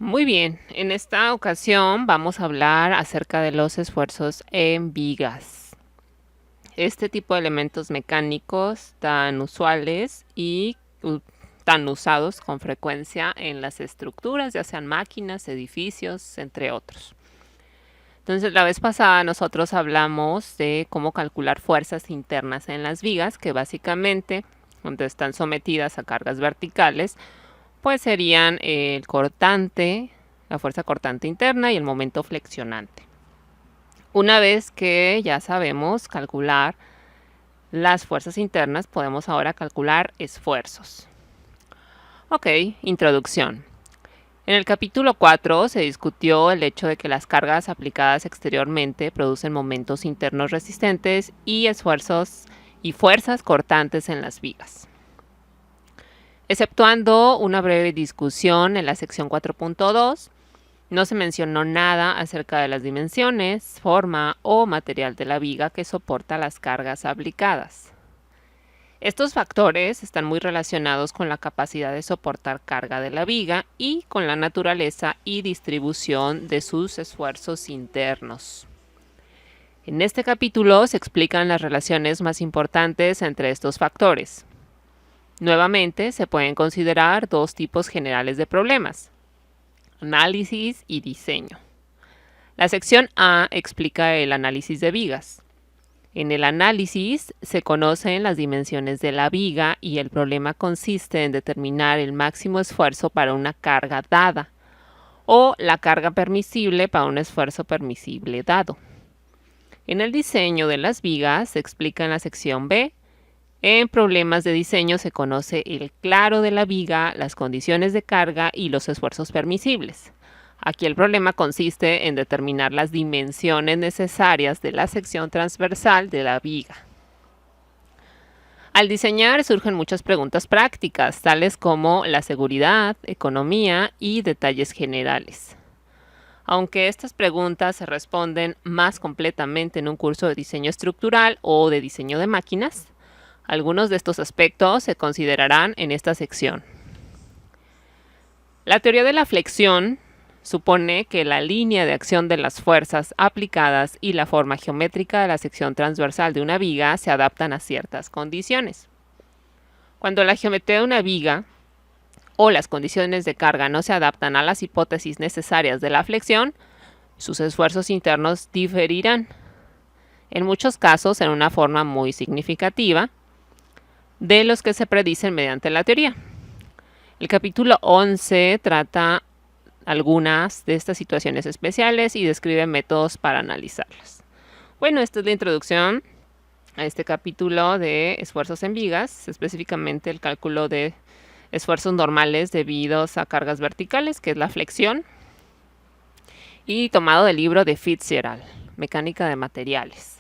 Muy bien, en esta ocasión vamos a hablar acerca de los esfuerzos en vigas. Este tipo de elementos mecánicos tan usuales y tan usados con frecuencia en las estructuras, ya sean máquinas, edificios, entre otros. Entonces, la vez pasada nosotros hablamos de cómo calcular fuerzas internas en las vigas, que básicamente, cuando están sometidas a cargas verticales, pues serían el cortante, la fuerza cortante interna y el momento flexionante. Una vez que ya sabemos calcular las fuerzas internas, podemos ahora calcular esfuerzos. Ok, introducción. En el capítulo 4 se discutió el hecho de que las cargas aplicadas exteriormente producen momentos internos resistentes y esfuerzos y fuerzas cortantes en las vigas. Exceptuando una breve discusión en la sección 4.2, no se mencionó nada acerca de las dimensiones, forma o material de la viga que soporta las cargas aplicadas. Estos factores están muy relacionados con la capacidad de soportar carga de la viga y con la naturaleza y distribución de sus esfuerzos internos. En este capítulo se explican las relaciones más importantes entre estos factores. Nuevamente, se pueden considerar dos tipos generales de problemas: análisis y diseño. La sección A explica el análisis de vigas. En el análisis se conocen las dimensiones de la viga y el problema consiste en determinar el máximo esfuerzo para una carga dada o la carga permisible para un esfuerzo permisible dado. En el diseño de las vigas se explica en la sección B. En problemas de diseño se conoce el claro de la viga, las condiciones de carga y los esfuerzos permisibles. Aquí el problema consiste en determinar las dimensiones necesarias de la sección transversal de la viga. Al diseñar surgen muchas preguntas prácticas, tales como la seguridad, economía y detalles generales. Aunque estas preguntas se responden más completamente en un curso de diseño estructural o de diseño de máquinas, algunos de estos aspectos se considerarán en esta sección. La teoría de la flexión supone que la línea de acción de las fuerzas aplicadas y la forma geométrica de la sección transversal de una viga se adaptan a ciertas condiciones. Cuando la geometría de una viga o las condiciones de carga no se adaptan a las hipótesis necesarias de la flexión, sus esfuerzos internos diferirán, en muchos casos en una forma muy significativa, de los que se predicen mediante la teoría. El capítulo 11 trata algunas de estas situaciones especiales y describe métodos para analizarlas. Bueno, esta es la introducción a este capítulo de esfuerzos en vigas, específicamente el cálculo de esfuerzos normales debidos a cargas verticales, que es la flexión, y tomado del libro de Fitzgerald, Mecánica de Materiales.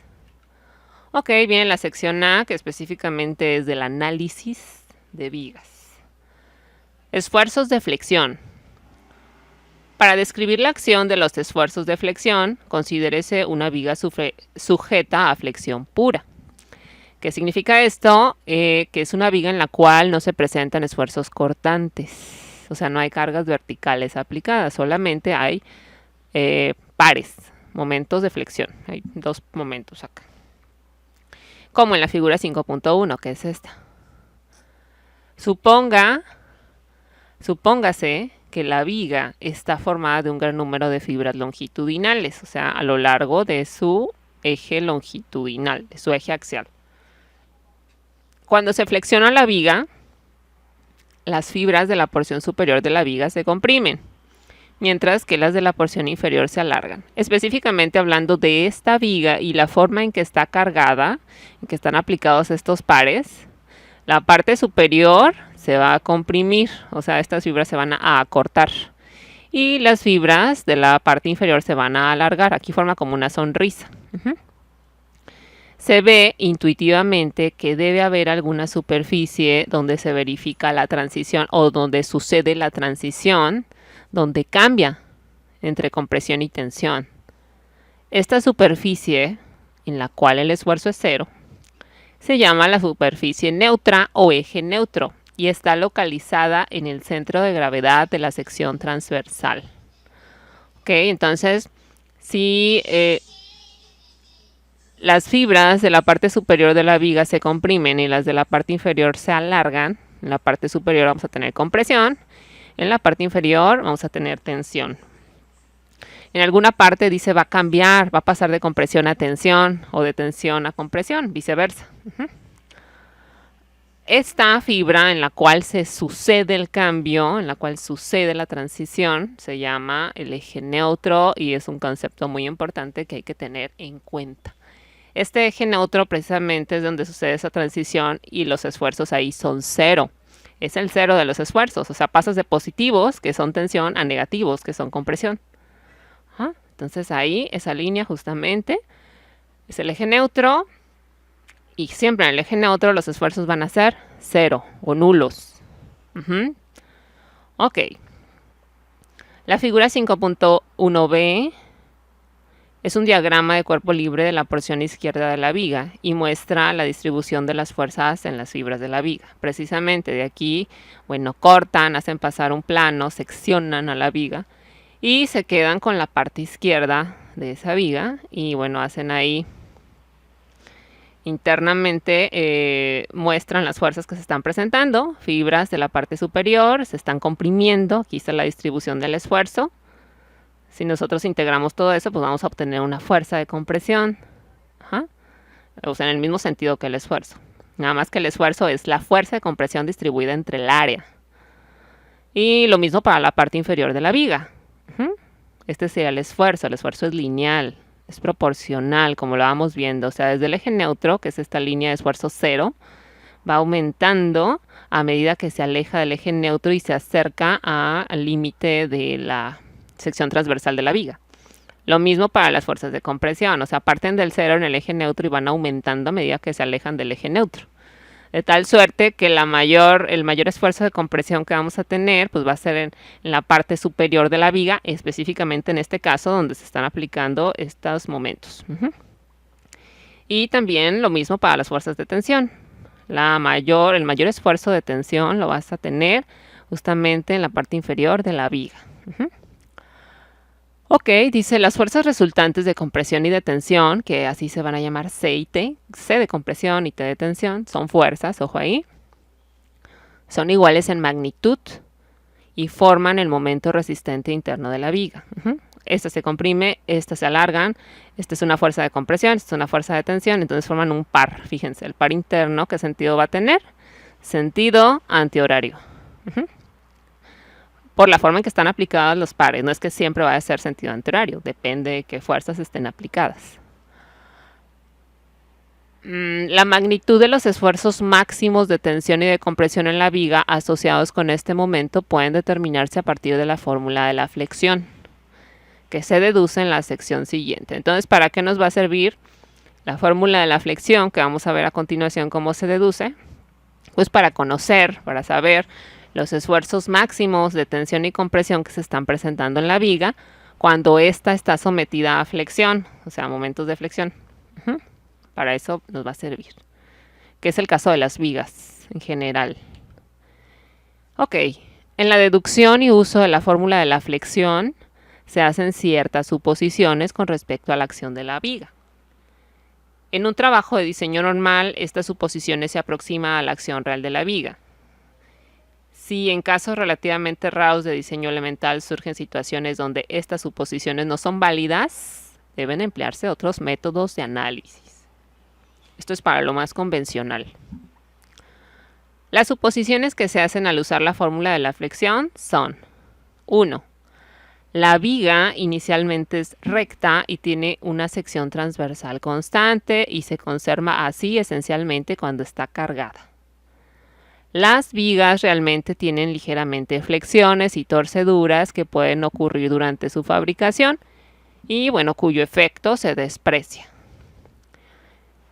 Ok, viene la sección A, que específicamente es del análisis de vigas. Esfuerzos de flexión. Para describir la acción de los esfuerzos de flexión, considérese una viga sujeta a flexión pura. ¿Qué significa esto? Que es una viga en la cual no se presentan esfuerzos cortantes. O sea, no hay cargas verticales aplicadas, solamente hay pares, momentos de flexión. Hay dos momentos acá. Como en la figura 5.1, que es esta. Supóngase que la viga está formada de un gran número de fibras longitudinales, o sea, a lo largo de su eje longitudinal, de su eje axial. Cuando se flexiona la viga, las fibras de la porción superior de la viga se comprimen, mientras que las de la porción inferior se alargan. Específicamente hablando de esta viga y la forma en que está cargada, en que están aplicados estos pares, la parte superior se va a comprimir, o sea, estas fibras se van a acortar. Y las fibras de la parte inferior se van a alargar. Aquí forma como una sonrisa. Se ve intuitivamente que debe haber alguna superficie donde se verifica la transición o donde sucede la transición, donde cambia entre compresión y tensión. Esta superficie, en la cual el esfuerzo es cero, se llama la superficie neutra o eje neutro y está localizada en el centro de gravedad de la sección transversal. Ok, entonces, si las fibras de la parte superior de la viga se comprimen y las de la parte inferior se alargan, en la parte superior vamos a tener compresión, en la parte inferior vamos a tener tensión. En alguna parte dice va a cambiar, va a pasar de compresión a tensión o de tensión a compresión, viceversa. Esta fibra en la cual se sucede el cambio, en la cual sucede la transición, se llama el eje neutro y es un concepto muy importante que hay que tener en cuenta. Este eje neutro precisamente es donde sucede esa transición y los esfuerzos ahí son cero. Es el cero de los esfuerzos, o sea, pasas de positivos, que son tensión, a negativos, que son compresión. Entonces ahí, esa línea justamente es el eje neutro y siempre en el eje neutro los esfuerzos van a ser cero o nulos. Ok. La figura 5.1b es un diagrama de cuerpo libre de la porción izquierda de la viga y muestra la distribución de las fuerzas en las fibras de la viga. Precisamente de aquí, bueno, cortan, hacen pasar un plano, seccionan a la viga y se quedan con la parte izquierda de esa viga y bueno, hacen ahí internamente, muestran las fuerzas que se están presentando, fibras de la parte superior se están comprimiendo, aquí está la distribución del esfuerzo. Si nosotros integramos todo eso, pues vamos a obtener una fuerza de compresión, o sea, en el mismo sentido que el esfuerzo. Nada más que el esfuerzo es la fuerza de compresión distribuida entre el área. Y lo mismo para la parte inferior de la viga. Este sería el esfuerzo es lineal, es proporcional, como lo vamos viendo. O sea, desde el eje neutro, que es esta línea de esfuerzo cero, va aumentando a medida que se aleja del eje neutro y se acerca al límite de la sección transversal de la viga. Lo mismo para las fuerzas de compresión, o sea, parten del cero en el eje neutro y van aumentando a medida que se alejan del eje neutro. De tal suerte que el mayor esfuerzo de compresión que vamos a tener pues va a ser en la parte superior de la viga, específicamente en este caso donde se están aplicando estos momentos. Y también lo mismo para las fuerzas de tensión. El mayor esfuerzo de tensión lo vas a tener justamente en la parte inferior de la viga. Ok, dice las fuerzas resultantes de compresión y de tensión, que así se van a llamar C y T, C de compresión y T de tensión, son fuerzas, ojo ahí, son iguales en magnitud y forman el momento resistente interno de la viga. Esta se comprime, estas se alargan, esta es una fuerza de compresión, esta es una fuerza de tensión, entonces forman un par, fíjense, el par interno, ¿qué sentido va a tener? Sentido antihorario. Por la forma en que están aplicados los pares. No es que siempre vaya a ser sentido antihorario, depende de qué fuerzas estén aplicadas. La magnitud de los esfuerzos máximos de tensión y de compresión en la viga asociados con este momento pueden determinarse a partir de la fórmula de la flexión, que se deduce en la sección siguiente. Entonces, ¿para qué nos va a servir la fórmula de la flexión, que vamos a ver a continuación cómo se deduce? Pues para conocer, para saber los esfuerzos máximos de tensión y compresión que se están presentando en la viga cuando ésta está sometida a flexión, o sea, momentos de flexión. Para eso nos va a servir, que es el caso de las vigas en general. Ok, en la deducción y uso de la fórmula de la flexión se hacen ciertas suposiciones con respecto a la acción de la viga. En un trabajo de diseño normal, estas suposiciones se aproximan a la acción real de la viga. Si en casos relativamente raros de diseño elemental surgen situaciones donde estas suposiciones no son válidas, deben emplearse otros métodos de análisis. Esto es para lo más convencional. Las suposiciones que se hacen al usar la fórmula de la flexión son: 1. La viga inicialmente es recta y tiene una sección transversal constante y se conserva así esencialmente cuando está cargada. Las vigas realmente tienen ligeramente flexiones y torceduras que pueden ocurrir durante su fabricación y bueno, cuyo efecto se desprecia.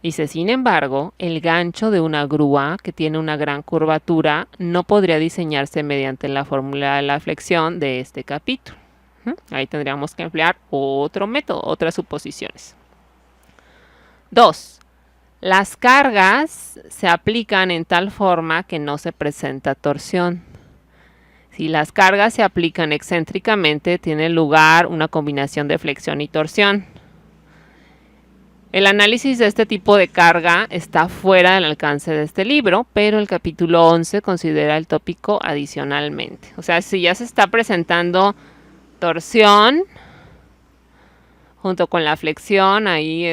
Dice, sin embargo, el gancho de una grúa que tiene una gran curvatura no podría diseñarse mediante la fórmula de la flexión de este capítulo. Ahí tendríamos que emplear otro método, otras suposiciones. 2. Las cargas se aplican en tal forma que no se presenta torsión. Si las cargas se aplican excéntricamente, tiene lugar una combinación de flexión y torsión. El análisis de este tipo de carga está fuera del alcance de este libro, pero el capítulo 11 considera el tópico adicionalmente. O sea, si ya se está presentando torsión junto con la flexión, ahí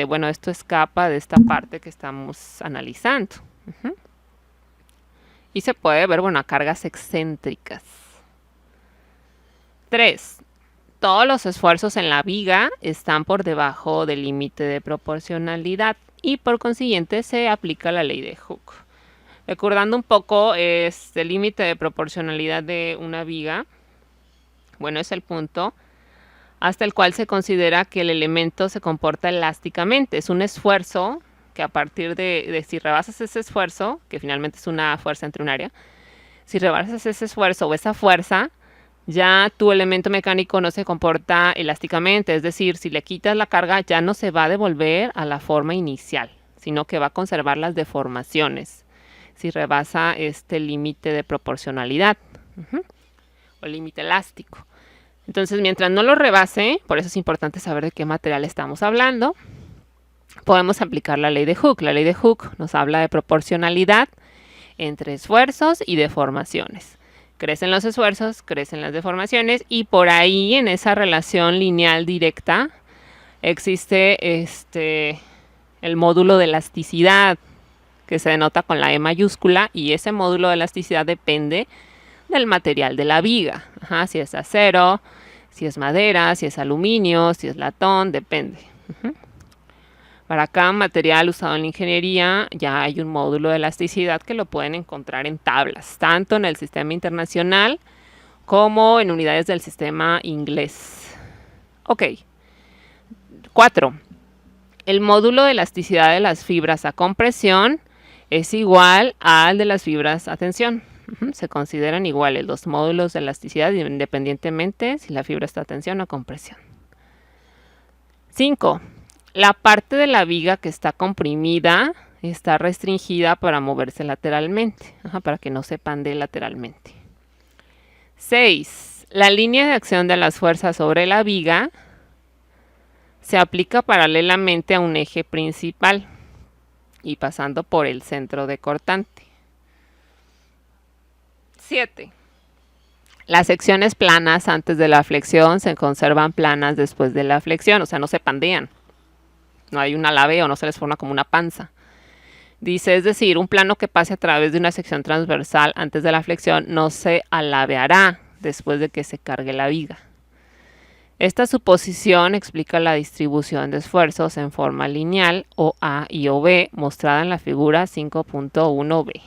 bueno, esto escapa de esta parte que estamos analizando. Y se puede ver, bueno, a cargas excéntricas. 3. Todos los esfuerzos en la viga están por debajo del límite de proporcionalidad y por consiguiente se aplica la ley de Hooke. Recordando un poco este límite de proporcionalidad de una viga, bueno, es el punto hasta el cual se considera que el elemento se comporta elásticamente. Es un esfuerzo que a partir de si rebasas ese esfuerzo, que finalmente es una fuerza entre un área, si rebasas ese esfuerzo o esa fuerza, ya tu elemento mecánico no se comporta elásticamente, es decir, si le quitas la carga ya no se va a devolver a la forma inicial, sino que va a conservar las deformaciones si rebasa este límite de proporcionalidad o límite elástico. Entonces, mientras no lo rebase, por eso es importante saber de qué material estamos hablando, podemos aplicar la ley de Hooke. La ley de Hooke nos habla de proporcionalidad entre esfuerzos y deformaciones. Crecen los esfuerzos, crecen las deformaciones y por ahí en esa relación lineal directa existe el módulo de elasticidad que se denota con la E mayúscula y ese módulo de elasticidad depende del material de la viga. Si es acero, si es madera, si es aluminio, si es latón, depende. Para cada material usado en la ingeniería ya hay un módulo de elasticidad que lo pueden encontrar en tablas, tanto en el sistema internacional como en unidades del sistema inglés. Ok. 4. El módulo de elasticidad de las fibras a compresión es igual al de las fibras a tensión. Se consideran iguales los módulos de elasticidad independientemente si la fibra está a tensión o compresión. 5. La parte de la viga que está comprimida está restringida para moverse lateralmente, para que no se pandee lateralmente. 6. La línea de acción de las fuerzas sobre la viga se aplica paralelamente a un eje principal y pasando por el centro de cortante. 7. Las secciones planas antes de la flexión se conservan planas después de la flexión, o sea, no se pandean. No hay un alabeo, no se les forma como una panza. Dice, es decir, un plano que pase a través de una sección transversal antes de la flexión no se alabeará después de que se cargue la viga. Esta suposición explica la distribución de esfuerzos en forma lineal o A y o B mostrada en la figura 5.1b.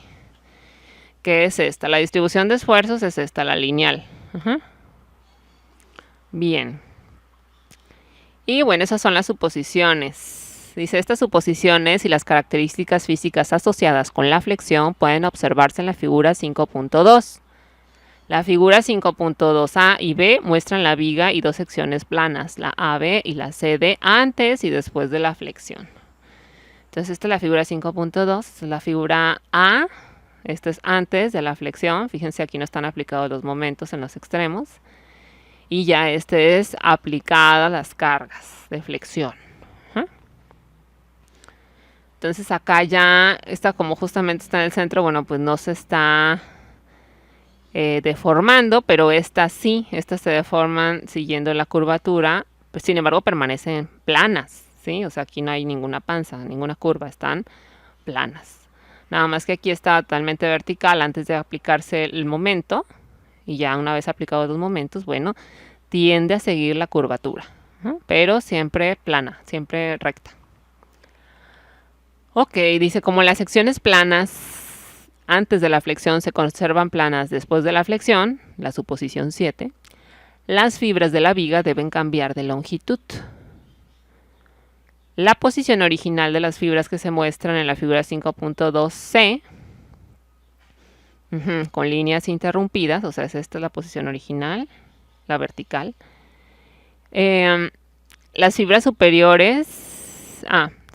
¿Qué es esta? La distribución de esfuerzos es esta, la lineal. Bien. Y bueno, esas son las suposiciones. Dice, estas suposiciones y las características físicas asociadas con la flexión pueden observarse en la figura 5.2. La figura 5.2a y b muestran la viga y dos secciones planas, la AB y la CD, antes y después de la flexión. Entonces, esta es la figura 5.2, esta es la figura A, esto es antes de la flexión. Fíjense, aquí no están aplicados los momentos en los extremos. Y ya es aplicada las cargas de flexión. Entonces acá ya, esta como justamente está en el centro, bueno, pues no se está deformando, pero estas sí, estas se deforman siguiendo la curvatura, pues sin embargo permanecen planas, ¿sí? O sea, aquí no hay ninguna panza, ninguna curva, están planas. Nada más que aquí está totalmente vertical antes de aplicarse el momento. Y ya una vez aplicados los momentos, bueno, tiende a seguir la curvatura, pero siempre plana, siempre recta. Ok, dice, como las secciones planas antes de la flexión se conservan planas después de la flexión, la suposición 7, las fibras de la viga deben cambiar de longitud. La posición original de las fibras que se muestran en la figura 5.2c, con líneas interrumpidas, o sea, esta es la posición original, la vertical. Las fibras superiores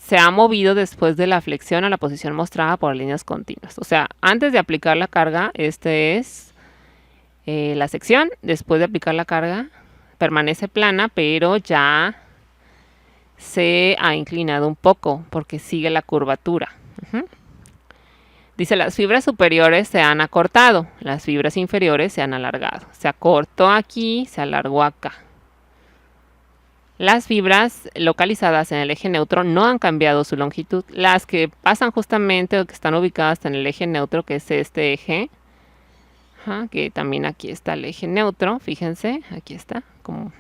se ha movido después de la flexión a la posición mostrada por líneas continuas. O sea, antes de aplicar la carga, este es La sección, después de aplicar la carga, permanece plana, pero ya se ha inclinado un poco porque sigue la curvatura. Dice, las fibras superiores se han acortado, las fibras inferiores se han alargado. Se acortó aquí, se alargó acá. Las fibras localizadas en el eje neutro no han cambiado su longitud. Las que pasan justamente o que están ubicadas en el eje neutro, que es este eje, que también aquí está el eje neutro, fíjense, aquí está, como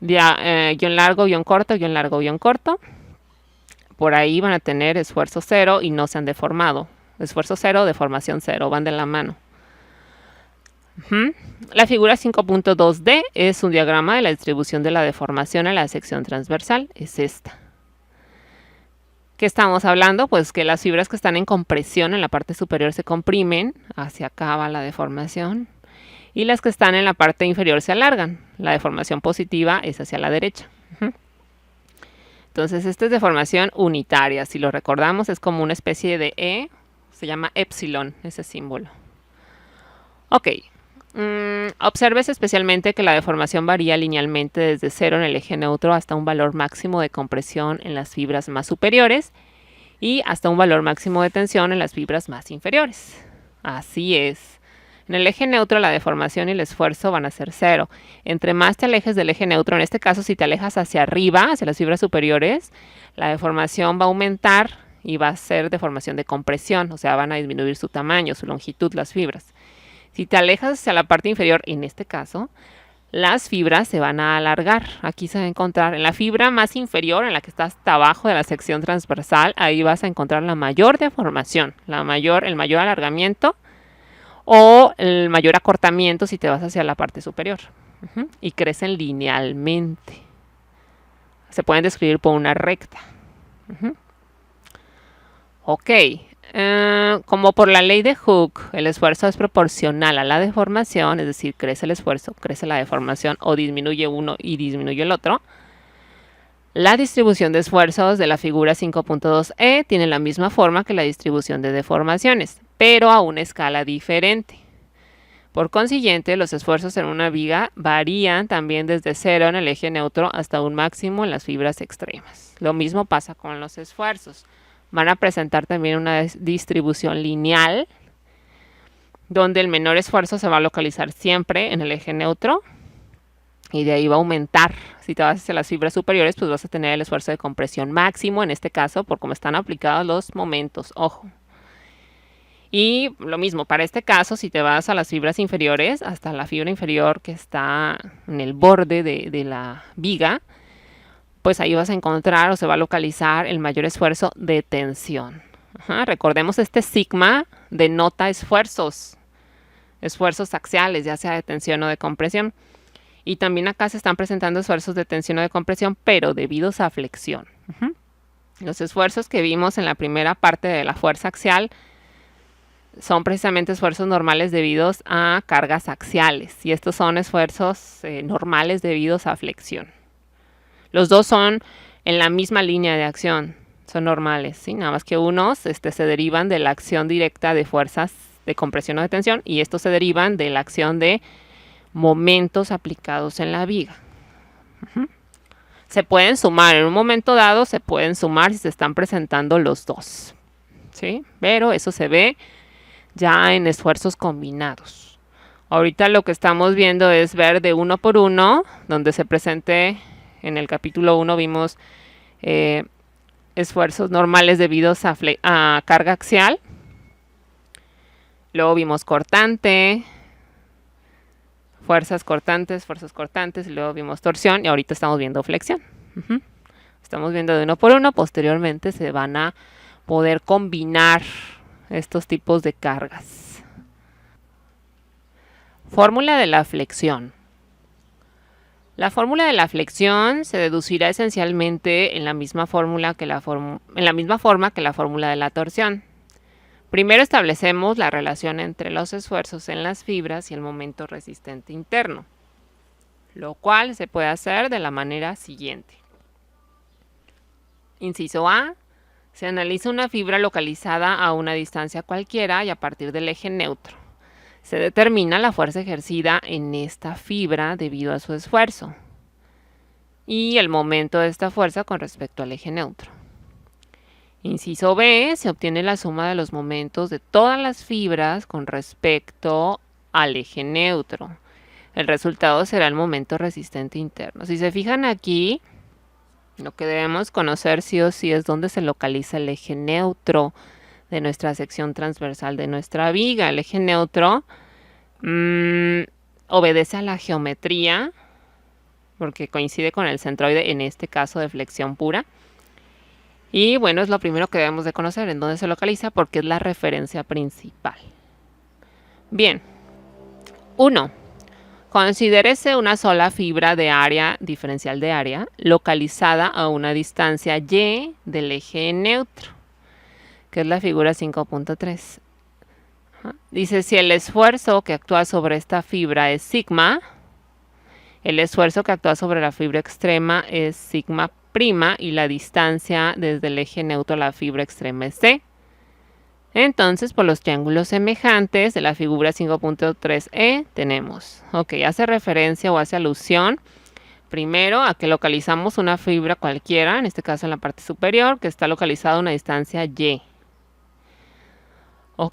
guión largo, guión corto, guión largo, guión corto. Por ahí van a tener esfuerzo cero y no se han deformado. Esfuerzo cero, deformación cero, van de la mano. La figura 5.2D es un diagrama de la distribución de la deformación en la sección transversal. Es esta. ¿Qué estamos hablando? Pues que las fibras que están en compresión en la parte superior se comprimen, hacia acá va la deformación, y las que están en la parte inferior se alargan. La deformación positiva es hacia la derecha. Entonces, esta es deformación unitaria. Si lo recordamos, es como una especie de E, se llama epsilon, ese símbolo. Ok. Observes especialmente que la deformación varía linealmente desde cero en el eje neutro hasta un valor máximo de compresión en las fibras más superiores y hasta un valor máximo de tensión en las fibras más inferiores. Así es. En el eje neutro la deformación y el esfuerzo van a ser cero. Entre más te alejes del eje neutro, en este caso si te alejas hacia arriba, hacia las fibras superiores, la deformación va a aumentar y va a ser deformación de compresión, o sea, van a disminuir su tamaño, su longitud, las fibras. Si te alejas hacia la parte inferior, en este caso, las fibras se van a alargar. Aquí se va a encontrar en la fibra más inferior, en la que está hasta abajo de la sección transversal, ahí vas a encontrar la mayor deformación, el mayor alargamiento o el mayor acortamiento si te vas hacia la parte superior. Y crecen linealmente. Se pueden describir por una recta. Ok. Como por la ley de Hooke, el esfuerzo es proporcional a la deformación, es decir, crece el esfuerzo, crece la deformación o disminuye uno y disminuye el otro. La distribución de esfuerzos de la figura 5.2e tiene la misma forma que la distribución de deformaciones, pero a una escala diferente. Por consiguiente, los esfuerzos en una viga varían también desde cero en el eje neutro hasta un máximo en las fibras extremas. Lo mismo pasa con los esfuerzos. Van a presentar también una distribución lineal, donde el menor esfuerzo se va a localizar siempre en el eje neutro y de ahí va a aumentar. Si te vas hacia las fibras superiores, pues vas a tener el esfuerzo de compresión máximo, en este caso, por cómo están aplicados los momentos, ojo. Y lo mismo, para este caso, si te vas a las fibras inferiores, hasta la fibra inferior que está en el borde de la viga, pues ahí vas a encontrar o se va a localizar el mayor esfuerzo de tensión. Recordemos, este sigma denota esfuerzos axiales, ya sea de tensión o de compresión. Y también acá se están presentando esfuerzos de tensión o de compresión, pero debidos a flexión. Los esfuerzos que vimos en la primera parte de la fuerza axial son precisamente esfuerzos normales debidos a cargas axiales. Y estos son esfuerzos normales debidos a flexión. Los dos son en la misma línea de acción, son normales, ¿sí? Nada más que unos se derivan de la acción directa de fuerzas de compresión o de tensión y estos se derivan de la acción de momentos aplicados en la viga. Se pueden sumar, en un momento dado se pueden sumar si se están presentando los dos, ¿sí? Pero eso se ve ya en esfuerzos combinados. Ahorita lo que estamos viendo es ver de uno por uno, donde se presente. En el capítulo 1 vimos esfuerzos normales debidos a carga axial. Luego vimos cortante, fuerzas cortantes, y luego vimos torsión y ahorita estamos viendo flexión. Estamos viendo de uno por uno, posteriormente se van a poder combinar estos tipos de cargas. Fórmula de la flexión. La fórmula de la flexión se deducirá esencialmente en la misma forma que la fórmula de la torsión. Primero establecemos la relación entre los esfuerzos en las fibras y el momento resistente interno, lo cual se puede hacer de la manera siguiente. Inciso A. Se analiza una fibra localizada a una distancia cualquiera y a partir del eje neutro. Se determina la fuerza ejercida en esta fibra debido a su esfuerzo y el momento de esta fuerza con respecto al eje neutro. Inciso B, se obtiene la suma de los momentos de todas las fibras con respecto al eje neutro. El resultado será el momento resistente interno. Si se fijan aquí, lo que debemos conocer sí o sí es dónde se localiza el eje neutro de nuestra sección transversal de nuestra viga. El eje neutro obedece a la geometría porque coincide con el centroide, en este caso de flexión pura. Y bueno, es lo primero que debemos de conocer, en dónde se localiza, porque es la referencia principal. Bien. 1. Considérese una sola fibra de área diferencial de área localizada a una distancia y del eje neutro, que es la figura 5.3. Dice, si el esfuerzo que actúa sobre esta fibra es sigma, el esfuerzo que actúa sobre la fibra extrema es sigma prima y la distancia desde el eje neutro a la fibra extrema es c. Entonces, por los triángulos semejantes de la figura 5.3e tenemos, hace referencia o hace alusión primero a que localizamos una fibra cualquiera, en este caso en la parte superior, que está localizada a una distancia y.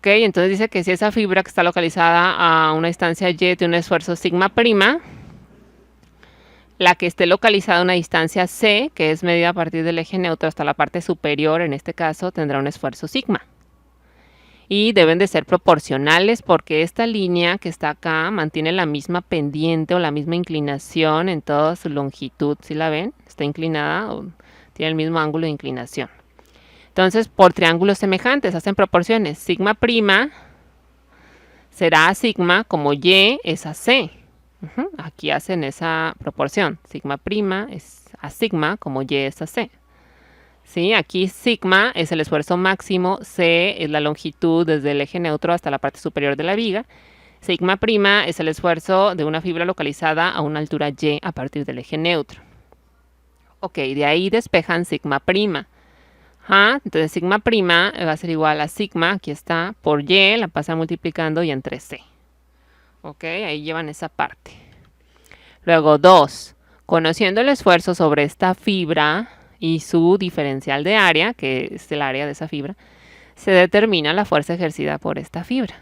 Entonces dice que si esa fibra que está localizada a una distancia y tiene un esfuerzo sigma prima, la que esté localizada a una distancia c, que es medida a partir del eje neutro hasta la parte superior, en este caso, tendrá un esfuerzo sigma. Y deben de ser proporcionales porque esta línea que está acá mantiene la misma pendiente o la misma inclinación en toda su longitud. ¿Sí la ven? Está inclinada o tiene el mismo ángulo de inclinación. Entonces, por triángulos semejantes hacen proporciones. Sigma prima será a sigma como y es a c. Aquí hacen esa proporción. Sigma prima es a sigma como y es a c. ¿Sí? Aquí sigma es el esfuerzo máximo, c es la longitud desde el eje neutro hasta la parte superior de la viga. Sigma prima es el esfuerzo de una fibra localizada a una altura y a partir del eje neutro. De ahí despejan sigma prima. Entonces sigma prima va a ser igual a sigma, aquí está, por y, la pasan multiplicando y entre c. Ahí llevan esa parte. Luego 2. Conociendo el esfuerzo sobre esta fibra y su diferencial de área, que es el área de esa fibra, se determina la fuerza ejercida por esta fibra.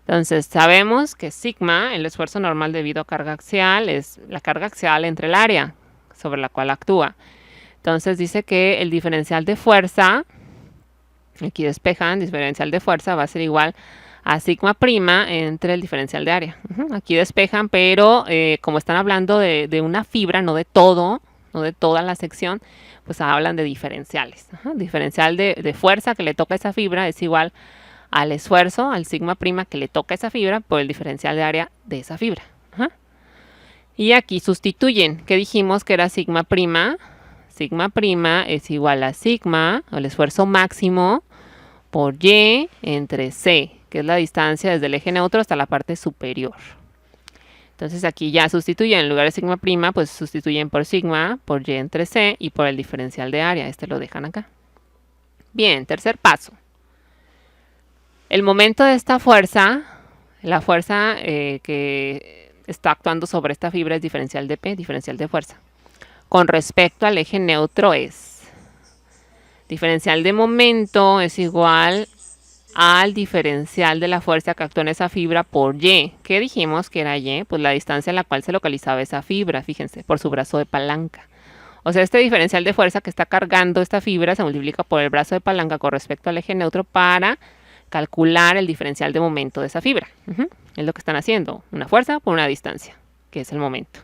Entonces, sabemos que sigma, el esfuerzo normal debido a carga axial, es la carga axial entre el área sobre la cual actúa. Entonces, dice que el diferencial de fuerza, aquí despejan, diferencial de fuerza va a ser igual a sigma prima entre el diferencial de área. Aquí despejan, pero como están hablando de una fibra, no de todo, no de toda la sección, pues hablan de diferenciales. Diferencial de fuerza que le toca a esa fibra es igual al esfuerzo, al sigma prima que le toca a esa fibra por el diferencial de área de esa fibra. Y aquí sustituyen, que dijimos que era sigma prima. Sigma prima es igual a sigma, o el esfuerzo máximo, por y entre c, que es la distancia desde el eje neutro hasta la parte superior. Entonces aquí ya sustituyen, en lugar de sigma prima, pues sustituyen por sigma, por y entre c y por el diferencial de área. Este lo dejan acá. Bien, tercer paso. El momento de esta fuerza, la fuerza que está actuando sobre esta fibra es diferencial de P, diferencial de fuerza. Con respecto al eje neutro es diferencial de momento es igual al diferencial de la fuerza que actúa en esa fibra por y. ¿Qué dijimos que era y? Pues la distancia en la cual se localizaba esa fibra, fíjense, por su brazo de palanca. O sea, este diferencial de fuerza que está cargando esta fibra se multiplica por el brazo de palanca con respecto al eje neutro para calcular el diferencial de momento de esa fibra. Es lo que están haciendo, una fuerza por una distancia, que es el momento.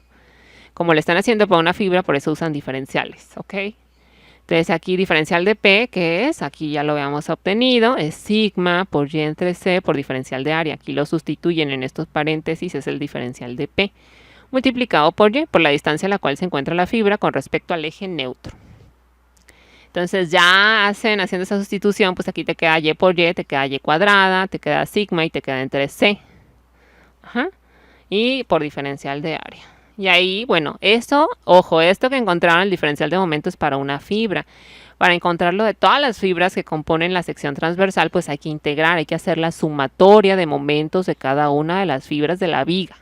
Como le están haciendo por una fibra, por eso usan diferenciales, Entonces aquí diferencial de P, que es, aquí ya lo habíamos obtenido, es sigma por y entre c por diferencial de área. Aquí lo sustituyen en estos paréntesis, es el diferencial de P, multiplicado por y, por la distancia a la cual se encuentra la fibra con respecto al eje neutro. Entonces ya haciendo esa sustitución, pues aquí te queda y por y, te queda y cuadrada, te queda sigma y te queda entre c. Y por diferencial de área. Y ahí, bueno, ojo, esto que encontraron el diferencial de momento es para una fibra. Para encontrarlo de todas las fibras que componen la sección transversal, pues hay que integrar, hay que hacer la sumatoria de momentos de cada una de las fibras de la viga.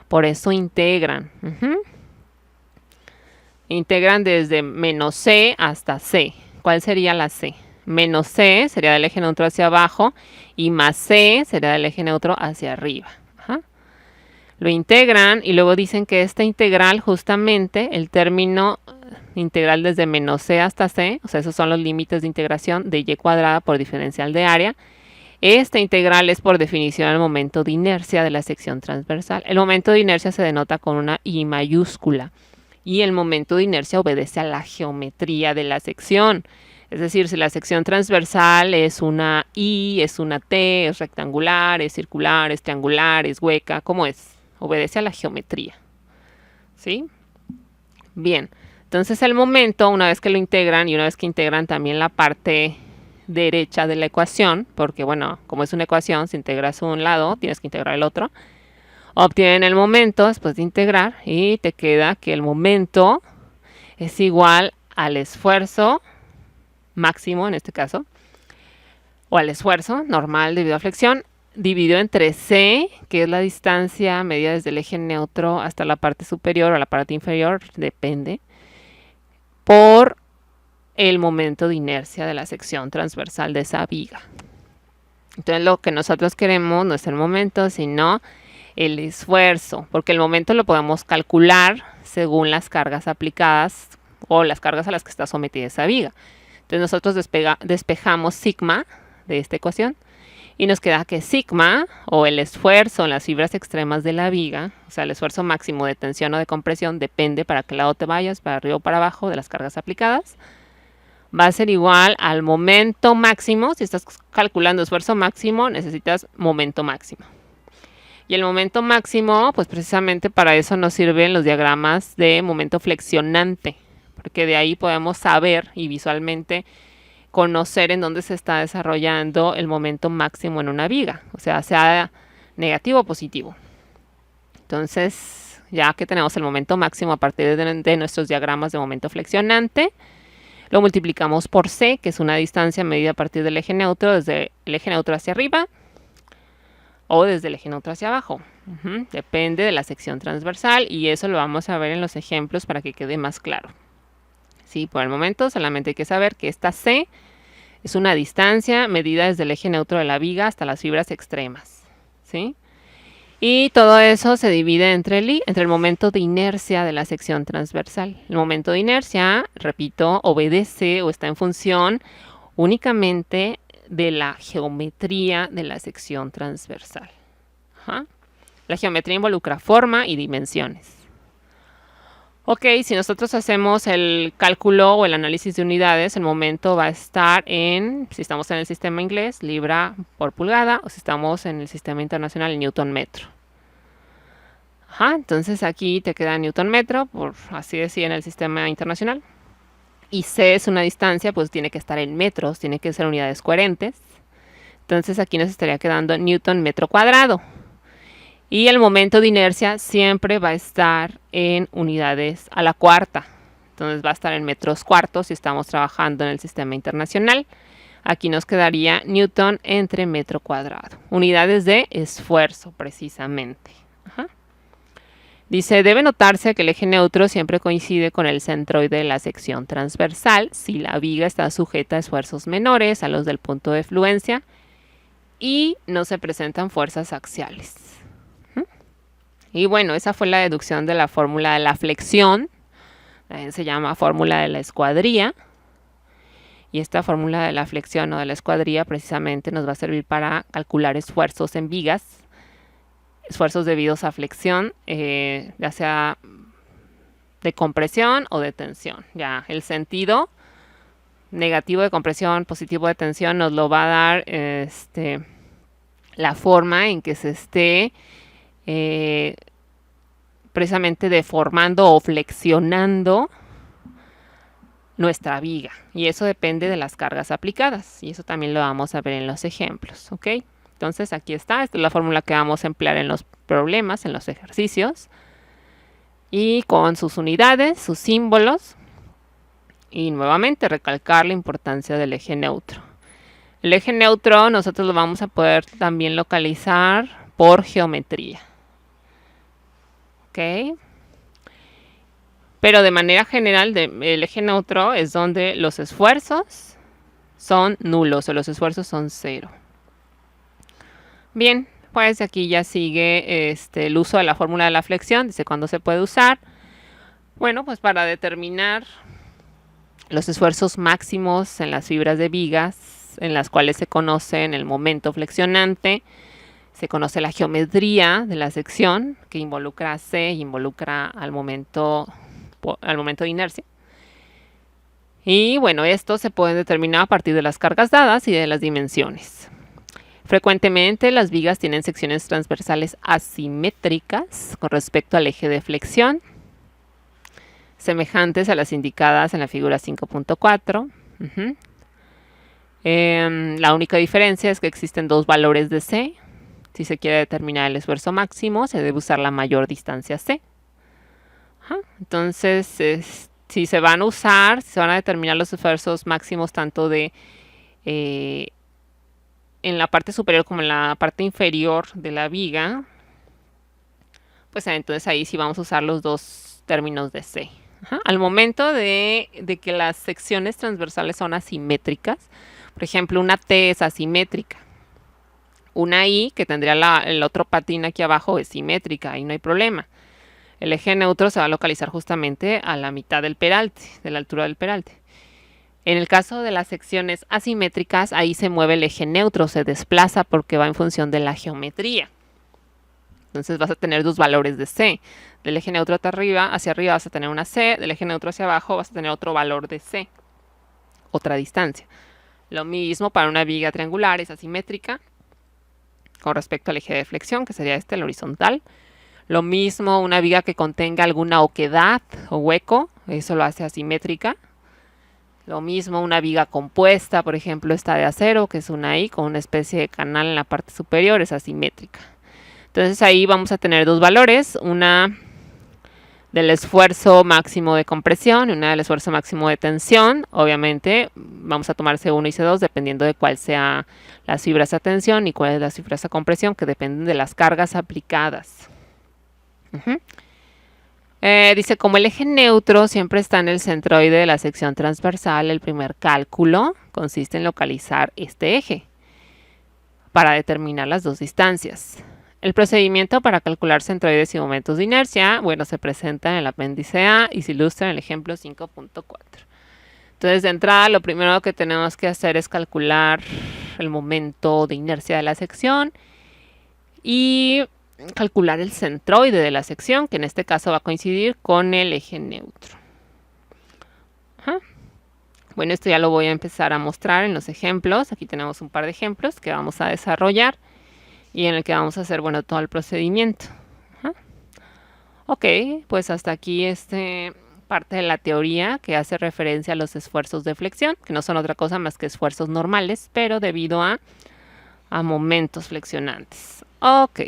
Por eso integran. Integran desde menos C hasta C. ¿Cuál sería la C? Menos C sería del eje neutro hacia abajo y más C sería del eje neutro hacia arriba. Lo integran y luego dicen que esta integral, justamente, el término integral desde menos C hasta C, o sea, esos son los límites de integración de y cuadrada por diferencial de área. Esta integral es por definición el momento de inercia de la sección transversal. El momento de inercia se denota con una I mayúscula y el momento de inercia obedece a la geometría de la sección. Es decir, si la sección transversal es una I, es una T, es rectangular, es circular, es triangular, es hueca, ¿cómo es? Obedece a la geometría. ¿Sí? Bien, entonces el momento, una vez que lo integran y una vez que integran también la parte derecha de la ecuación, porque bueno, como es una ecuación, si integras un lado, tienes que integrar el otro, obtienen el momento después de integrar y te queda que el momento es igual al esfuerzo máximo, en este caso, o al esfuerzo normal debido a flexión, dividido entre C, que es la distancia medida desde el eje neutro hasta la parte superior o la parte inferior, depende, por el momento de inercia de la sección transversal de esa viga. Entonces lo que nosotros queremos no es el momento, sino el esfuerzo, porque el momento lo podemos calcular según las cargas aplicadas o las cargas a las que está sometida esa viga. Entonces nosotros despejamos sigma de esta ecuación y nos queda que sigma, o el esfuerzo en las fibras extremas de la viga, o sea, el esfuerzo máximo de tensión o de compresión, depende para qué lado te vayas, para arriba o para abajo, de las cargas aplicadas, va a ser igual al momento máximo. Si estás calculando esfuerzo máximo, necesitas momento máximo. Y el momento máximo, pues precisamente para eso nos sirven los diagramas de momento flexionante, porque de ahí podemos saber y visualmente conocer en dónde se está desarrollando el momento máximo en una viga, o sea negativo o positivo. Entonces, ya que tenemos el momento máximo a partir de nuestros diagramas de momento flexionante, lo multiplicamos por C, que es una distancia medida a partir del eje neutro, desde el eje neutro hacia arriba o desde el eje neutro hacia abajo. Depende de la sección transversal y eso lo vamos a ver en los ejemplos para que quede más claro. Sí, por el momento solamente hay que saber que esta C es una distancia medida desde el eje neutro de la viga hasta las fibras extremas. ¿Sí? Y todo eso se divide entre el momento de inercia de la sección transversal. El momento de inercia, repito, obedece o está en función únicamente de la geometría de la sección transversal. La geometría involucra forma y dimensiones. Ok, si nosotros hacemos el cálculo o el análisis de unidades, el momento va a estar en, si estamos en el sistema inglés, libra por pulgada, o si estamos en el sistema internacional, en newton metro. Entonces aquí te queda newton metro, por así decir, en el sistema internacional. Y C es una distancia, pues tiene que estar en metros, tiene que ser unidades coherentes. Entonces aquí nos estaría quedando newton metro cuadrado. Y el momento de inercia siempre va a estar en unidades a la cuarta. Entonces va a estar en metros cuartos si estamos trabajando en el sistema internacional. Aquí nos quedaría newton entre metro cuadrado. Unidades de esfuerzo, precisamente. Dice, debe notarse que el eje neutro siempre coincide con el centroide de la sección transversal si la viga está sujeta a esfuerzos menores a los del punto de fluencia y no se presentan fuerzas axiales. Y bueno, esa fue la deducción de la fórmula de la flexión. Se llama fórmula de la escuadría. Y esta fórmula de la flexión o de la escuadría precisamente nos va a servir para calcular esfuerzos en vigas. Esfuerzos debidos a flexión, ya sea de compresión o de tensión. Ya el sentido negativo de compresión, positivo de tensión nos lo va a dar la forma en que se esté precisamente deformando o flexionando nuestra viga. Y eso depende de las cargas aplicadas. Y eso también lo vamos a ver en los ejemplos. ¿Ok? Entonces aquí está. Esta es la fórmula que vamos a emplear en los problemas, en los ejercicios. y con sus unidades, sus símbolos, y nuevamente recalcar la importancia del eje neutro. El eje neutro nosotros lo vamos a poder también localizar por geometría. ¿Ok? Pero de manera general, el eje neutro es donde los esfuerzos son nulos o los esfuerzos son cero. Bien, pues aquí ya sigue el uso de la fórmula de la flexión. Dice cuándo se puede usar. Bueno, pues para determinar los esfuerzos máximos en las fibras de vigas, en las cuales se conoce el momento flexionante, se conoce la geometría de la sección, que involucra a C y involucra al momento de inercia. Y bueno, esto se puede determinar a partir de las cargas dadas y de las dimensiones. Frecuentemente las vigas tienen secciones transversales asimétricas con respecto al eje de flexión, semejantes a las indicadas en la figura 5.4. La única diferencia es que existen dos valores de C. Si se quiere determinar el esfuerzo máximo, se debe usar la mayor distancia C. Entonces, si se van a usar, se van a determinar los esfuerzos máximos tanto de en la parte superior como en la parte inferior de la viga, pues entonces ahí sí vamos a usar los dos términos de C. Al momento de que las secciones transversales son asimétricas, por ejemplo, una T es asimétrica, una I, que tendría el otro patín aquí abajo, es simétrica, ahí no hay problema. El eje neutro se va a localizar justamente a la mitad del peralte, de la altura del peralte. En el caso de las secciones asimétricas, ahí se mueve el eje neutro, se desplaza porque va en función de la geometría. Entonces vas a tener dos valores de C. Del eje neutro hacia arriba vas a tener una C, del eje neutro hacia abajo vas a tener otro valor de C, otra distancia. Lo mismo para una viga triangular, es asimétrica con respecto al eje de flexión, que sería el horizontal. Lo mismo una viga que contenga alguna oquedad o hueco, eso lo hace asimétrica. Lo mismo una viga compuesta, por ejemplo esta de acero, que es una I con una especie de canal en la parte superior, es asimétrica. Entonces ahí vamos a tener dos valores, una del esfuerzo máximo de compresión y una del esfuerzo máximo de tensión. Obviamente vamos a tomar C1 y C2 dependiendo de cuál sea las fibras a tensión y cuál es las fibras a compresión, que dependen de las cargas aplicadas. Dice, como el eje neutro siempre está en el centroide de la sección transversal, el primer cálculo consiste en localizar este eje para determinar las dos distancias. El procedimiento para calcular centroides y momentos de inercia, bueno, se presenta en el apéndice A y se ilustra en el ejemplo 5.4. Entonces, de entrada, lo primero que tenemos que hacer es calcular el momento de inercia de la sección y calcular el centroide de la sección, que en este caso va a coincidir con el eje neutro. Bueno, esto ya lo voy a empezar a mostrar en los ejemplos. Aquí tenemos un par de ejemplos que vamos a desarrollar y en el que vamos a hacer, bueno, todo el procedimiento. Ok, pues hasta aquí parte de la teoría que hace referencia a los esfuerzos de flexión, que no son otra cosa más que esfuerzos normales, pero debido a momentos flexionantes. Ok.